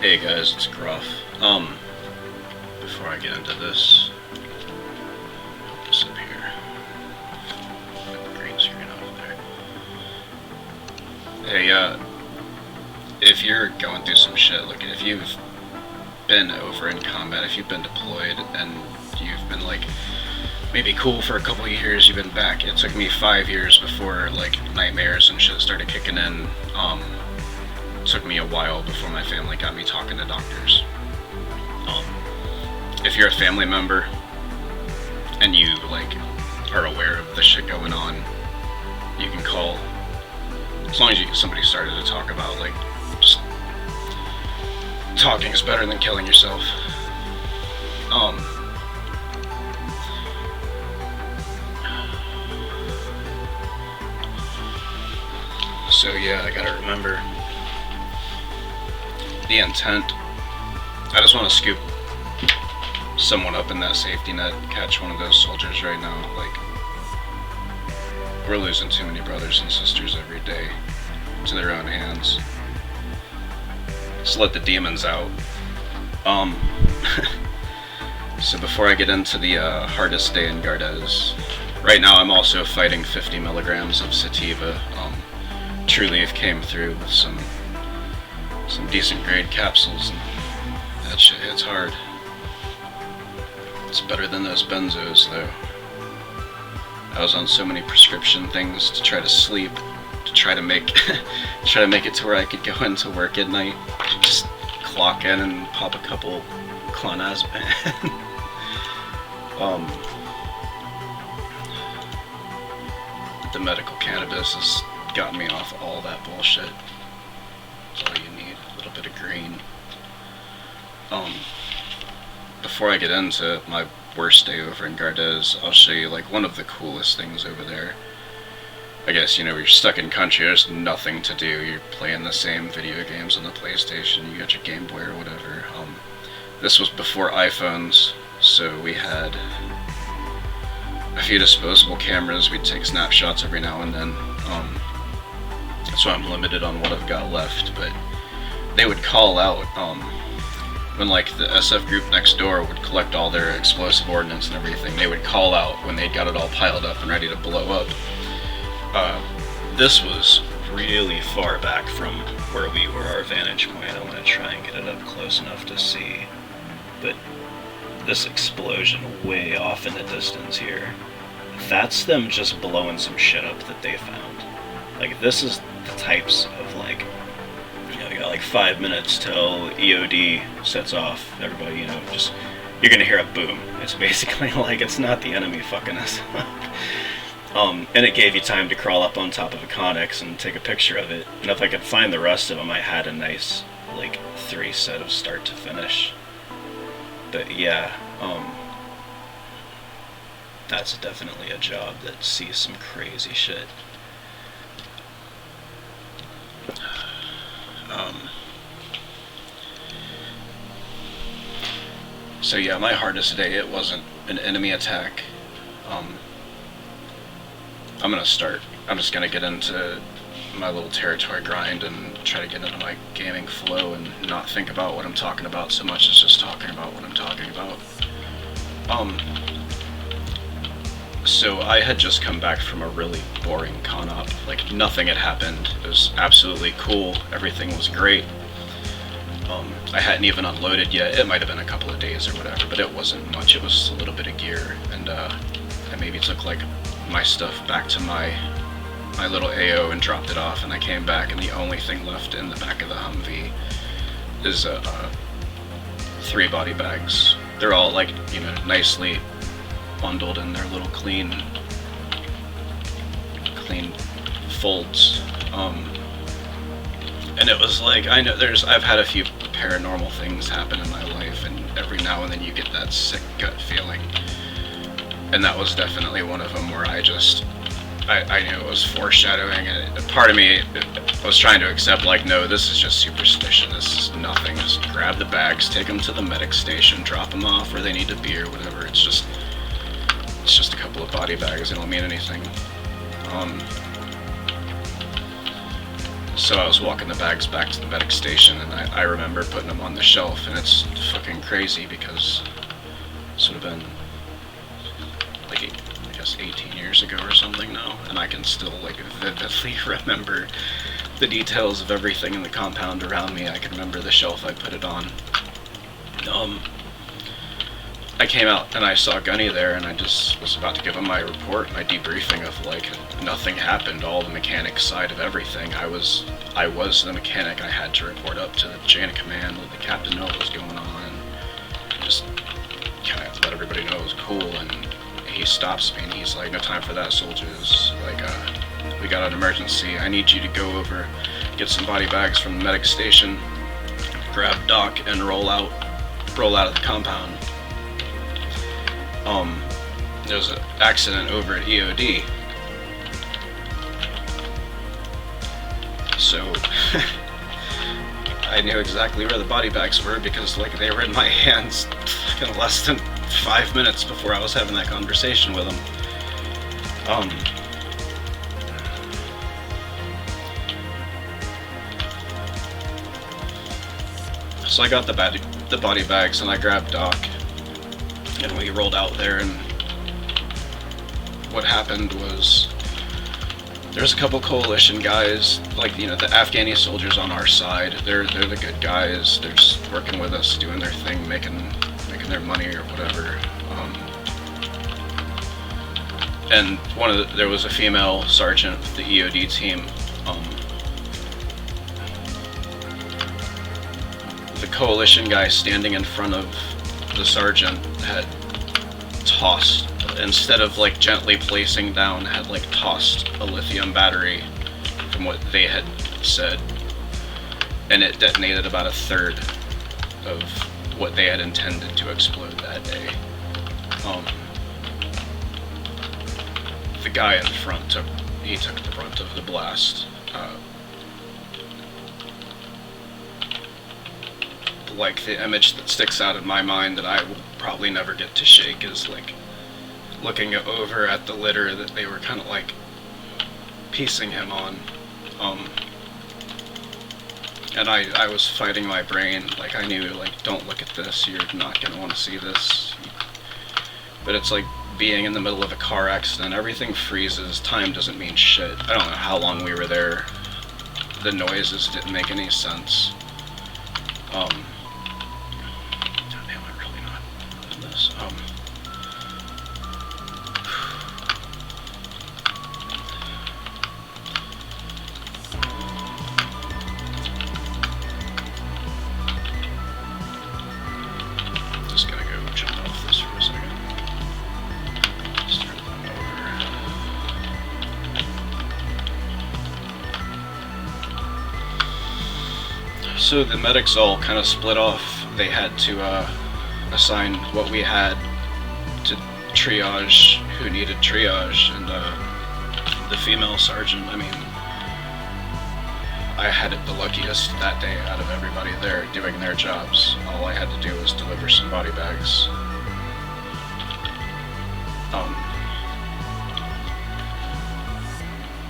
Hey guys, it's Grauph. Before I get into this, this up here, green screen over there. Hey, if you're going through some shit, like if you've been over in combat, if you've been deployed, and you've been like maybe cool for a couple of years, you've been back. It took me 5 years before like nightmares and shit started kicking in. It took me a while before my family got me talking to doctors. If you're a family member and you like are aware of the shit going on, you can call. As long as somebody started to talk about like just talking is better than killing yourself. So yeah, I gotta remember the intent. I just want to scoop someone up in that safety net, catch one of those soldiers right now. Like, we're losing too many brothers and sisters every day to their own hands. Just let the demons out. So before I get into the hardest day in Gardez, right now I'm also fighting 50 milligrams of sativa. Trulieve came through with some decent grade capsules, and that shit hits hard. It's better than those benzos though. I was on so many prescription things to try to sleep, to try to make it to where I could go into work at night, just clock in and pop a couple clonazepam. The medical cannabis has gotten me off all that bullshit. That's all you need, a little bit of green. Before I get into my worst day over in Gardez, I'll show you like one of the coolest things over there. I guess, you know, you're stuck in country, there's nothing to do, you're playing the same video games on the PlayStation, you got your Game Boy or whatever. This was before iPhones, so we had a few disposable cameras. We'd take snapshots every now and then. So I'm limited on what I've got left, but they would call out when like the SF group next door would collect all their explosive ordnance and everything. They would call out when they'd got it all piled up and ready to blow up. This was really far back from where we were, our vantage point. I want to try and get it up close enough to see, but this explosion way off in the distance here, that's them just blowing some shit up that they found. Like, this is the types of, like, you know, you got like 5 minutes till EOD sets off. Everybody, you know, just, you're gonna hear a boom. It's basically like, it's not the enemy fucking us up. And it gave you time to crawl up on top of a Connex and take a picture of it. And if I could find the rest of them, I had a nice, like, 3 set of start to finish. But yeah, that's definitely a job that sees some crazy shit. So yeah, my hardest day, it wasn't an enemy attack. I'm just gonna get into my little territory grind and try to get into my gaming flow and not think about what I'm talking about so much as just talking about what I'm talking about. So I had just come back from a really boring con-op. Like, nothing had happened. It was absolutely cool. Everything was great. I hadn't even unloaded yet. It might have been a couple of days or whatever, but it wasn't much. It was a little bit of gear, and I maybe took like my stuff back to my little AO and dropped it off, and I came back, and the only thing left in the back of the Humvee is 3 body bags. They're all like, you know, nicely bundled in their little clean folds. And it was like, I know I've had a few paranormal things happen in my life, and every now and then you get that sick gut feeling. And that was definitely one of them where I knew it was foreshadowing, and part of me was trying to accept, like, no, this is just superstition, this is nothing, just grab the bags, take them to the medic station, drop them off where they need to be or whatever. It's just a couple of body bags, they don't mean anything. So I was walking the bags back to the medic station, and I remember putting them on the shelf, and it's fucking crazy because this would have been like, I guess 18 years ago or something now, and I can still like vividly remember the details of everything in the compound around me. I can remember the shelf I put it on. I came out and I saw Gunny there, and I just was about to give him my report, my debriefing of like nothing happened, all the mechanic side of everything. I was the mechanic. I had to report up to the chain of command, let the captain know what was going on, and just kind of let everybody know it was cool. And he stops me and he's like, "No time for that, soldiers. Like, we got an emergency. I need you to go over, get some body bags from the medic station, grab Doc, and roll out of the compound. There was an accident over at EOD." So I knew exactly where the body bags were because like they were in my hands in less than 5 minutes before I was having that conversation with him. So I got the body bags and I grabbed Doc, and we rolled out there, and what happened was there's a couple coalition guys, like, you know, the Afghani soldiers on our side. They're the good guys. They're just working with us, doing their thing, making their money or whatever. And there was a female sergeant with the EOD team. The coalition guy standing in front of the sergeant had tossed, instead of like gently placing down, had like tossed a lithium battery from what they had said, and it detonated about a third of what they had intended to explode that day. The guy in front took the brunt of the blast. Like, the image that sticks out in my mind that I will probably never get to shake is like looking over at the litter that they were kind of like piecing him on. And I was fighting my brain. Like, I knew, like, don't look at this, you're not gonna want to see this. But it's like being in the middle of a car accident. Everything freezes, time doesn't mean shit. I don't know how long we were there. The noises didn't make any sense. Damn, I'm really not in this. Just gonna go jump off this for a second. Start them over. So the medics all kind of split off. They had to assign what we had to triage who needed triage, and the female sergeant, I mean, I had it the luckiest that day out of everybody there doing their jobs. All I had to do was deliver some body bags.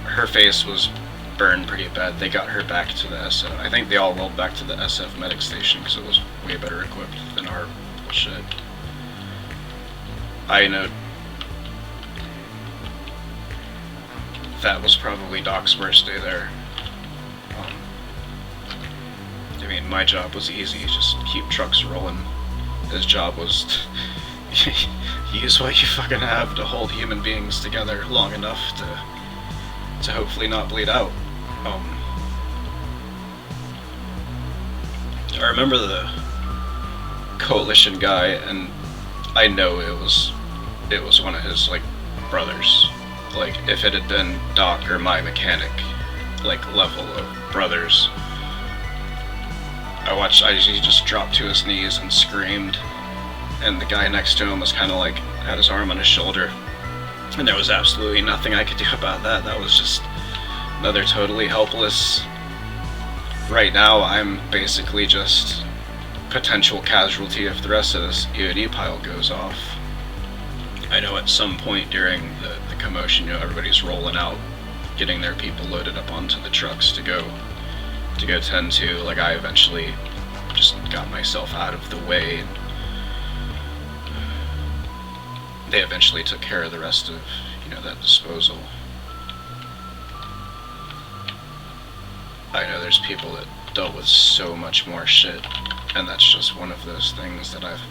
Her face was burned pretty bad. They got her back to the SF. I think they all rolled back to the SF medic station because it was way better equipped than our shit. I know that was probably Doc's worst day there. I mean, my job was easy, just keep trucks rolling. His job was use what you fucking have to hold human beings together long enough to hopefully not bleed out. I remember the coalition guy, and I know it was one of his, like, brothers. Like, if it had been Doc or my mechanic, like, level of brothers, he just dropped to his knees and screamed, and the guy next to him was kind of like, had his arm on his shoulder, and there was absolutely nothing I could do about that. That was just another totally helpless. Right now, I'm basically just potential casualty if the rest of this EOD pile goes off. I know at some point during the commotion, you know, everybody's rolling out, getting their people loaded up onto the trucks to go to go tend to. Like, I eventually just got myself out of the way. They eventually took care of the rest of, that disposal. I know there's people that dealt with so much more shit, and that's just one of those things that I've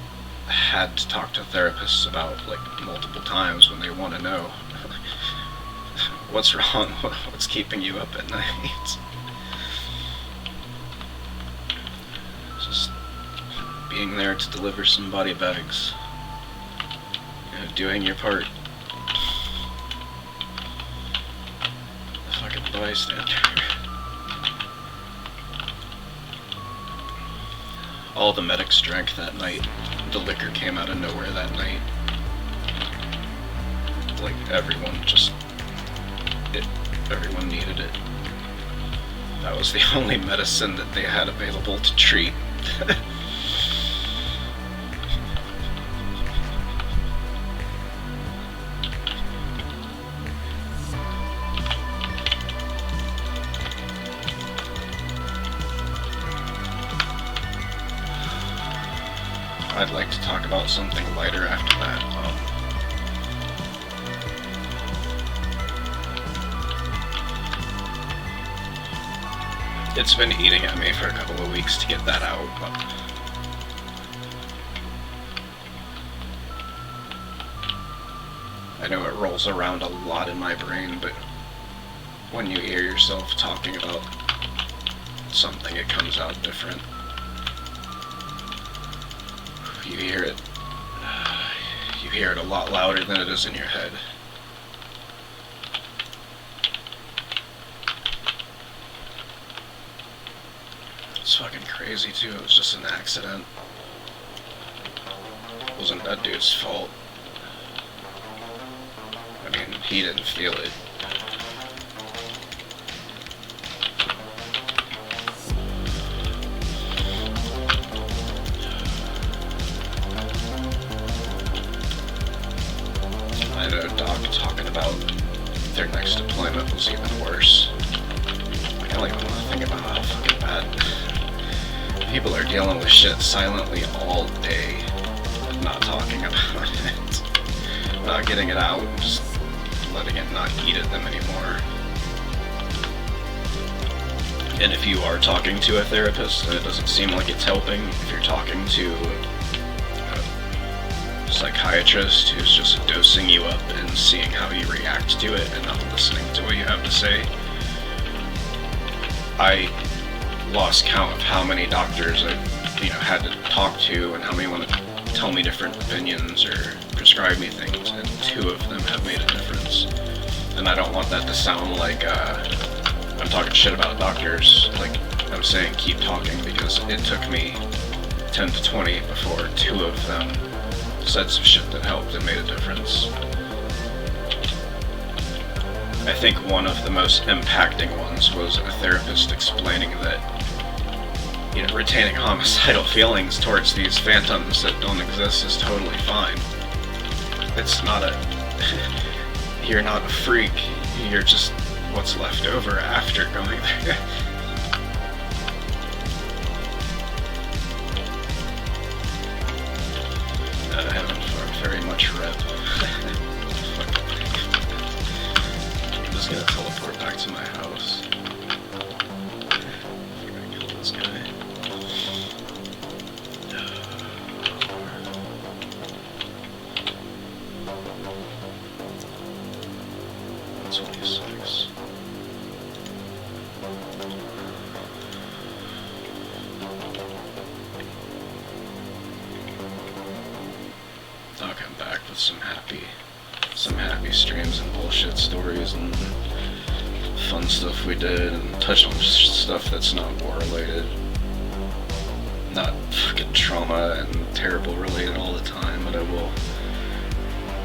had to talk to therapists about, like, multiple times when they want to know what's wrong, what's keeping you up at night. Just being there to deliver some body bags, doing your part. The fucking bystander. All the medics drank that night. The liquor came out of nowhere that night. Like, everyone needed it. That was the only medicine that they had available to treat. I'd like to talk about something lighter after that. It's been eating at me for a couple of weeks to get that out, but I know it rolls around a lot in my brain, but when you hear yourself talking about something, it comes out different. You hear it a lot louder than it is in your head. It's fucking crazy too, it was just an accident. It wasn't that dude's fault. I mean, he didn't feel it. I know Doc talking about their next deployment was even worse. I don't even want to think about how fucking bad people are dealing with shit silently all day, not talking about it, not getting it out, just letting it not eat at them anymore. And if you are talking to a therapist and it doesn't seem like it's helping, if you're talking to psychiatrist who's just dosing you up and seeing how you react to it and not listening to what you have to say. I lost count of how many doctors I've had to talk to and how many want to tell me different opinions or prescribe me things, and 2 of them have made a difference. And I don't want that to sound like I'm talking shit about doctors. Like, I'm saying keep talking, because it took me 10 to 20 before 2 of them said some shit that helped and made a difference. I think one of the most impacting ones was a therapist explaining that, retaining homicidal feelings towards these phantoms that don't exist is totally fine. It's not you're not a freak, you're just what's left over after going there. I haven't very much rep. I'm just gonna teleport back to my house. I'm gonna kill this guy. 26. I'll come back with some happy streams and bullshit stories and fun stuff we did, and touch on stuff that's not war related, not fucking trauma and terrible related all the time, but I will.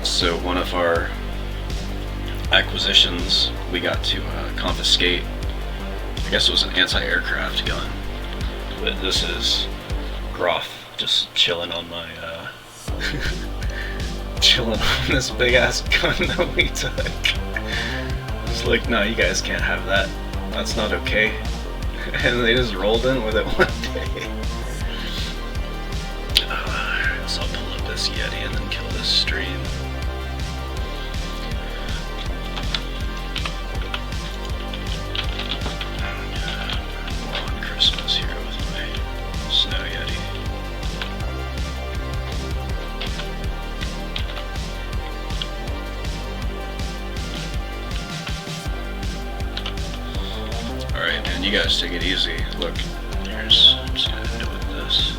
So one of our acquisitions, we got to confiscate, I guess it was an anti-aircraft gun, but this is Grauph just chilling on my chilling on this big ass gun that we took. It's like, no, you guys can't have that. That's not okay. And they just rolled in with it one day. So I'll pull up this Yeti and then kill this stream. On Christmas here with my snow Yeti. Alright, man, you guys take it easy. Look, I'm just gonna do with this.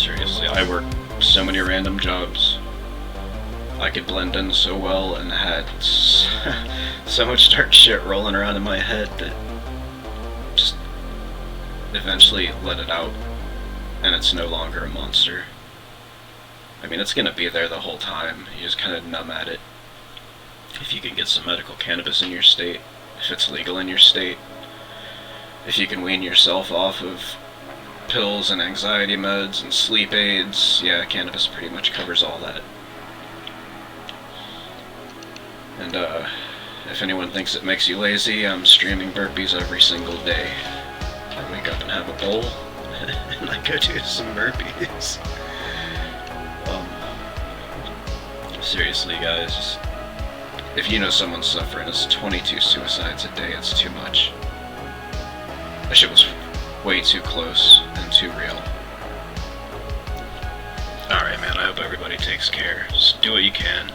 Seriously, I work so many random jobs. I could blend in so well and had so much dark shit rolling around in my head that just eventually let it out, and it's no longer a monster. I mean, it's gonna be there the whole time. You just kind of numb at it. If you can get some medical cannabis in your state, if it's legal in your state, if you can wean yourself off of pills and anxiety meds and sleep aids, yeah, cannabis pretty much covers all that. And if anyone thinks it makes you lazy, I'm streaming burpees every single day. I wake up and have a bowl, and I go do some burpees. Seriously, guys, just, if you know someone's suffering, it's 22 suicides a day, it's too much. That shit was way too close and too real. Alright, man, I hope everybody takes care. Just do what you can.